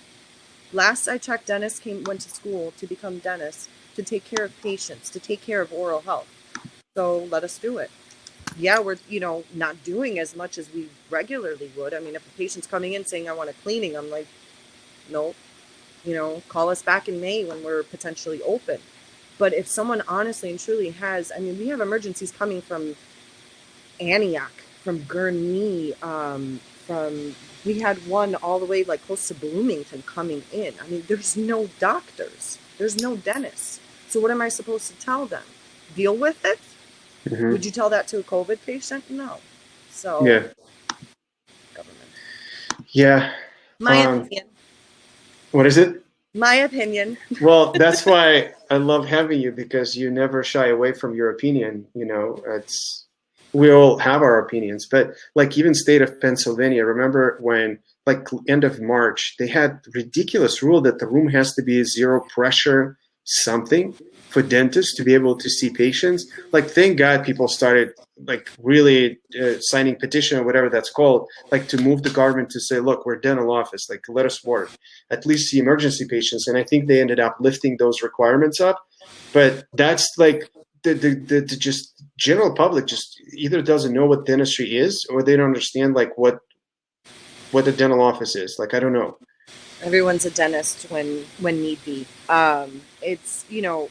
[SPEAKER 2] Last I checked, dentists went to school to become dentists, to take care of patients, to take care of oral health. So let us do it. Yeah, we're, you know, not doing as much as we regularly would. I mean, if a patient's coming in saying, I want a cleaning, I'm like, nope. You know, call us back in May when we're potentially open. But if someone honestly and truly has, I mean, we have emergencies coming from Antioch, from Gurnee, we had one all the way like close to Bloomington coming in. I mean, there's no doctors. There's no dentists. So what am I supposed to tell them? Deal with it? Would you tell that to a COVID patient? No. So,
[SPEAKER 1] yeah.
[SPEAKER 2] Government.
[SPEAKER 1] Yeah.
[SPEAKER 2] My opinion.
[SPEAKER 1] What is it?
[SPEAKER 2] My opinion.
[SPEAKER 1] Well, that's why I love having you, because you never shy away from your opinion. You know, we all have our opinions, but like even state of Pennsylvania, remember when like end of March, they had ridiculous rule that the room has to be zero pressure something for dentists to be able to see patients. Like, thank God people started like really signing petition or whatever that's called, like to move the government to say, look, we're a dental office, like let us work, at least see emergency patients. And I think they ended up lifting those requirements up. But that's like the just general public just either doesn't know what dentistry is, or they don't understand like what the dental office is. Like, I don't know.
[SPEAKER 2] Everyone's a dentist when need be. It's, you know,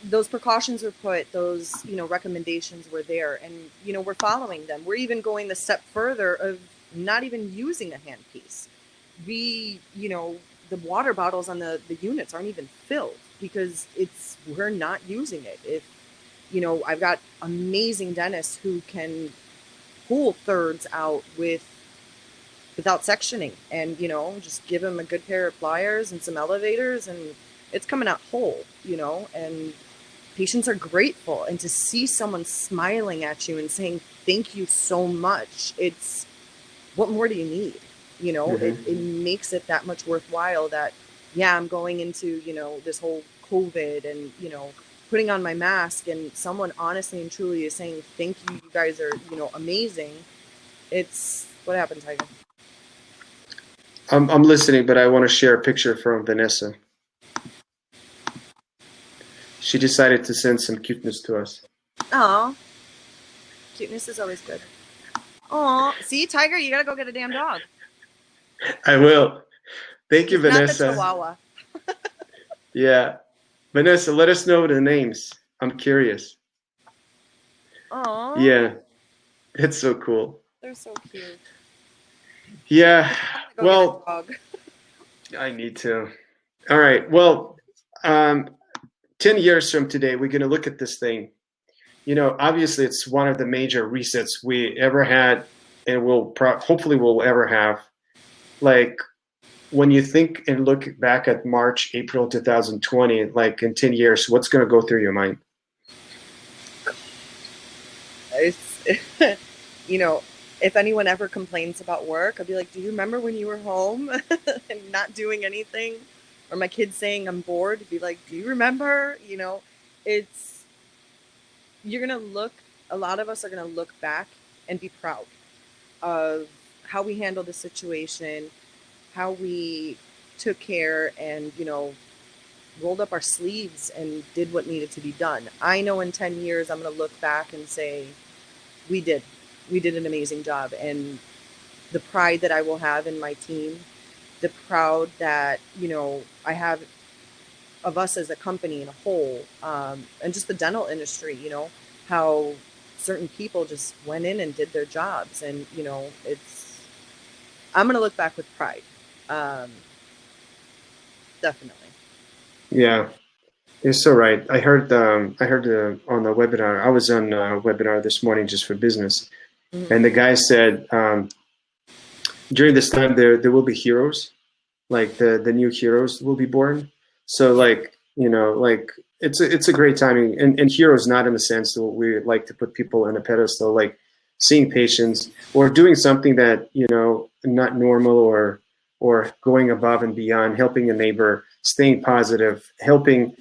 [SPEAKER 2] those precautions were put, those, you know, recommendations were there, and, you know, we're following them. We're even going the step further of not even using a handpiece. We, you know, the water bottles on the units aren't even filled because we're not using it. If, you know, I've got amazing dentists who can pull thirds out without sectioning, and, you know, just give them a good pair of pliers and some elevators and it's coming out whole, you know, and patients are grateful. And to see someone smiling at you and saying thank you so much, it's, what more do you need? You know, it makes it that much worthwhile that, yeah, I'm going into, you know, this whole COVID and, you know, putting on my mask, and someone honestly and truly is saying thank you, you guys are, you know, amazing. It's what happened, Tiger.
[SPEAKER 1] I'm listening, but I want to share a picture from Vanessa. She decided to send some cuteness to us.
[SPEAKER 2] Aw, cuteness is always good. Aw, see, Tiger, you gotta go get a damn dog.
[SPEAKER 1] I will. Thank you,
[SPEAKER 2] It's not the
[SPEAKER 1] Vanessa.
[SPEAKER 2] Chihuahua.
[SPEAKER 1] Yeah. Vanessa, let us know the names. I'm curious.
[SPEAKER 2] Aw.
[SPEAKER 1] Yeah. It's so cool.
[SPEAKER 2] They're so cute.
[SPEAKER 1] Yeah.
[SPEAKER 2] Go
[SPEAKER 1] Well,
[SPEAKER 2] get a dog.
[SPEAKER 1] I need to. All right. Well, 10 years from today, we're going to look at this thing. You know, obviously, it's one of the major resets we ever had, and hopefully we'll ever have. Like, when you think and look back at March, April 2020, like in 10 years, what's going to go through your mind?
[SPEAKER 2] It's, you know, if anyone ever complains about work, I'd be like, do you remember when you were home and not doing anything? Or my kids saying I'm bored, I'd be like, do you remember? You know, you're going to a lot of us are going to look back and be proud of how we handled the situation, how we took care and, you know, rolled up our sleeves and did what needed to be done. I know in 10 years, I'm going to look back and say, we did an amazing job. And the pride that I will have in my team, the proud that, you know, I have of us as a company in a whole, and just the dental industry, you know, how certain people just went in and did their jobs. And, you know, I'm going to look back with pride. Definitely.
[SPEAKER 1] Yeah, you're so right. I heard on the webinar. I was on a webinar this morning just for business, and the guy said during this time there will be heroes, like the new heroes will be born. So like, you know, like it's a great timing, and heroes not in the sense that we like to put people on a pedestal, like seeing patients or doing something that, you know, not normal, or going above and beyond, helping a neighbor, staying positive, helping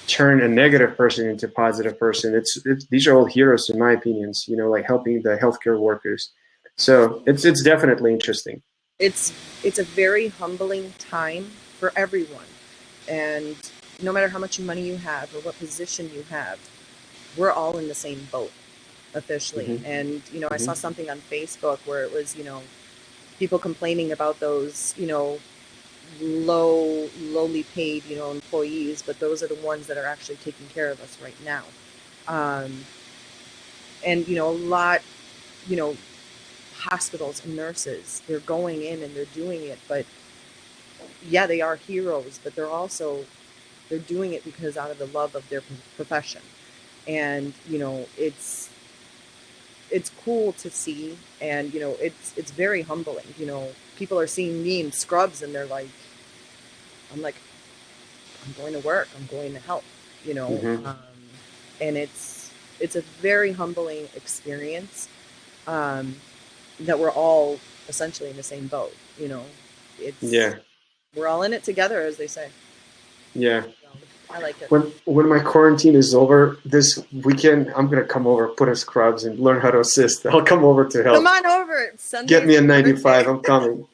[SPEAKER 1] turn a negative person into a positive person. These are all heroes in my opinions, you know, like helping the healthcare workers. So it's definitely interesting.
[SPEAKER 2] It's a very humbling time for everyone. And no matter how much money you have or what position you have, we're all in the same boat officially. And, you know, I saw something on Facebook where it was, you know, people complaining about those, you know, lowly paid, you know, employees, but those are the ones that are actually taking care of us right now. And, you know, a lot, you know, hospitals and nurses, they're going in and they're doing it, but yeah, they are heroes, but they're doing it because out of the love of their profession. And, you know, it's cool to see, and, you know, it's very humbling. You know, people are seeing me in scrubs and they're like, I'm like, I'm going to work, I'm going to help, you know. And it's a very humbling experience, that we're all essentially in the same boat, you know. We're all in it together, as they say.
[SPEAKER 1] Yeah.
[SPEAKER 2] I like it.
[SPEAKER 1] When my quarantine is over this weekend, I'm gonna come over, put on scrubs, and learn how to assist. I'll come over to help.
[SPEAKER 2] Come on over. Sunday's
[SPEAKER 1] Get me a
[SPEAKER 2] my
[SPEAKER 1] 95.
[SPEAKER 2] birthday.
[SPEAKER 1] I'm coming.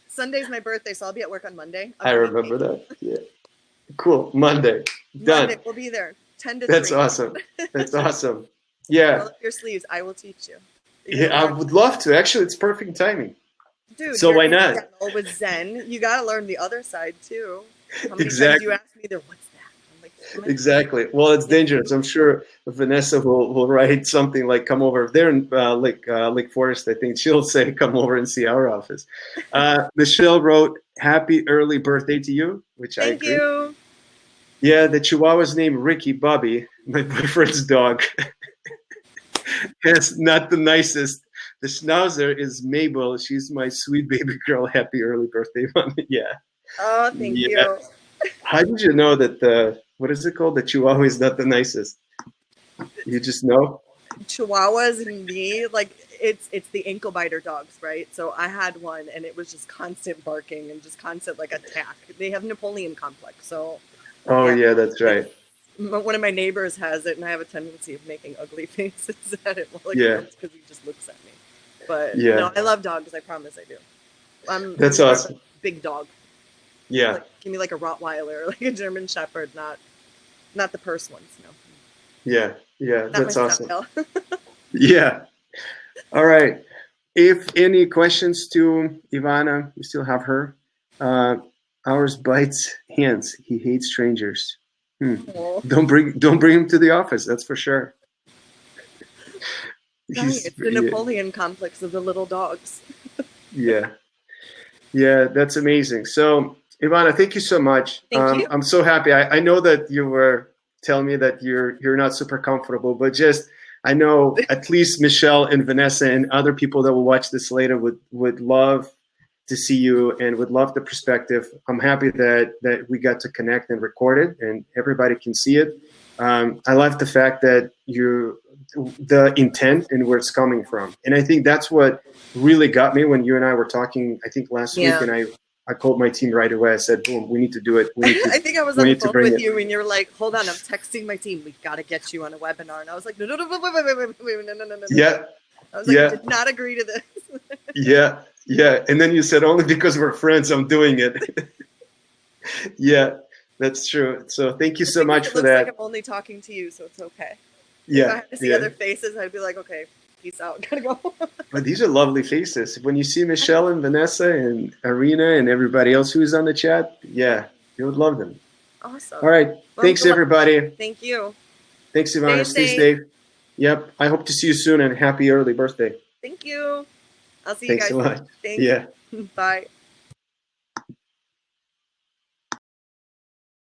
[SPEAKER 2] Sunday's my birthday, so I'll be at work on Monday.
[SPEAKER 1] I remember that. Yeah. Cool. Monday. Done.
[SPEAKER 2] Monday, we'll be there. 10 to
[SPEAKER 1] That's
[SPEAKER 2] 3.
[SPEAKER 1] awesome. That's awesome.
[SPEAKER 2] Roll
[SPEAKER 1] Yeah.
[SPEAKER 2] up your sleeves. I will teach you.
[SPEAKER 1] Yeah, I would love to. Actually, it's perfect timing.
[SPEAKER 2] Dude,
[SPEAKER 1] So
[SPEAKER 2] you're
[SPEAKER 1] why
[SPEAKER 2] in
[SPEAKER 1] not?
[SPEAKER 2] demo with Zen. You gotta learn the other side too. How many times
[SPEAKER 1] Exactly.
[SPEAKER 2] you ask me, "There, what's that?" I'm like, "Come in."
[SPEAKER 1] Exactly. Well, it's dangerous. I'm sure Vanessa will write something like, come over. If they're in Lake Forest, I think she'll say, come over and see our office. Michelle wrote, happy early birthday to you, which I
[SPEAKER 2] Thank
[SPEAKER 1] agree.
[SPEAKER 2] you.
[SPEAKER 1] Yeah, the Chihuahua's named Ricky Bobby, my boyfriend's dog. It's not the nicest. The Schnauzer is Mabel. She's my sweet baby girl. Happy early birthday, Mommy. Yeah.
[SPEAKER 2] Oh, thank you.
[SPEAKER 1] How did you know that what is it called? The Chihuahua is not the nicest. You just know?
[SPEAKER 2] Chihuahuas and me, like it's the ankle biter dogs, right? So I had one, and it was just constant barking and just constant like attack. They have Napoleon complex, so.
[SPEAKER 1] Oh yeah, that's right.
[SPEAKER 2] One of my neighbors has it, and I have a tendency of making ugly faces at it while it
[SPEAKER 1] Yeah.
[SPEAKER 2] because he just looks at me. But
[SPEAKER 1] Yeah.
[SPEAKER 2] no, I love dogs. I promise I do.
[SPEAKER 1] That's
[SPEAKER 2] more of a
[SPEAKER 1] awesome.
[SPEAKER 2] big dog.
[SPEAKER 1] Yeah.
[SPEAKER 2] Like, give me like a Rottweiler, like a German Shepherd, not the purse ones. No.
[SPEAKER 1] Yeah. Yeah.
[SPEAKER 2] Not
[SPEAKER 1] That's
[SPEAKER 2] my
[SPEAKER 1] awesome.
[SPEAKER 2] style.
[SPEAKER 1] Yeah. All right. If any questions to Ivana, we still have her. Ours bites hands. He hates strangers.
[SPEAKER 2] Oh,
[SPEAKER 1] Don't bring him to the office. That's for sure.
[SPEAKER 2] right. It's the Napoleon complex of the little dogs.
[SPEAKER 1] Yeah. Yeah, that's amazing. So, Ivana, thank you so much.
[SPEAKER 2] Thank you.
[SPEAKER 1] I'm so happy. I know that you were telling me that you're not super comfortable, but just I know at least Michelle and Vanessa and other people that will watch this later would love to see you and would love the perspective. I'm happy that we got to connect and record it and everybody can see it. I love the fact that the intent and where it's coming from. And I think that's what really got me when you and I were talking, I think last week, and I called my team right away. I said, boom, we need to do it.
[SPEAKER 2] I think I was on the phone with you and you were like, hold on, I'm texting my team. We've got to get you on a webinar. And I was like, no.
[SPEAKER 1] Yeah.
[SPEAKER 2] I was like, I did not agree to this.
[SPEAKER 1] Yeah. Yeah. And then you said, only because we're friends, I'm doing it. Yeah, that's true. So thank you so much for that.
[SPEAKER 2] Like I'm only talking to you, so it's okay.
[SPEAKER 1] Yeah.
[SPEAKER 2] If I had to see other faces, I'd be like, okay, peace out. Gotta go.
[SPEAKER 1] But these are lovely faces. When you see Michelle and Vanessa and Arena and everybody else who's on the chat, yeah, you would love them.
[SPEAKER 2] Awesome.
[SPEAKER 1] All right. Well, thanks, everybody.
[SPEAKER 2] Thank you.
[SPEAKER 1] Thanks, Ivana. Stay safe. Yep. I hope to see you soon and happy early birthday.
[SPEAKER 2] Thank you. I'll see you guys.
[SPEAKER 1] Thanks a lot.
[SPEAKER 2] Thanks.
[SPEAKER 1] Yeah.
[SPEAKER 2] Bye.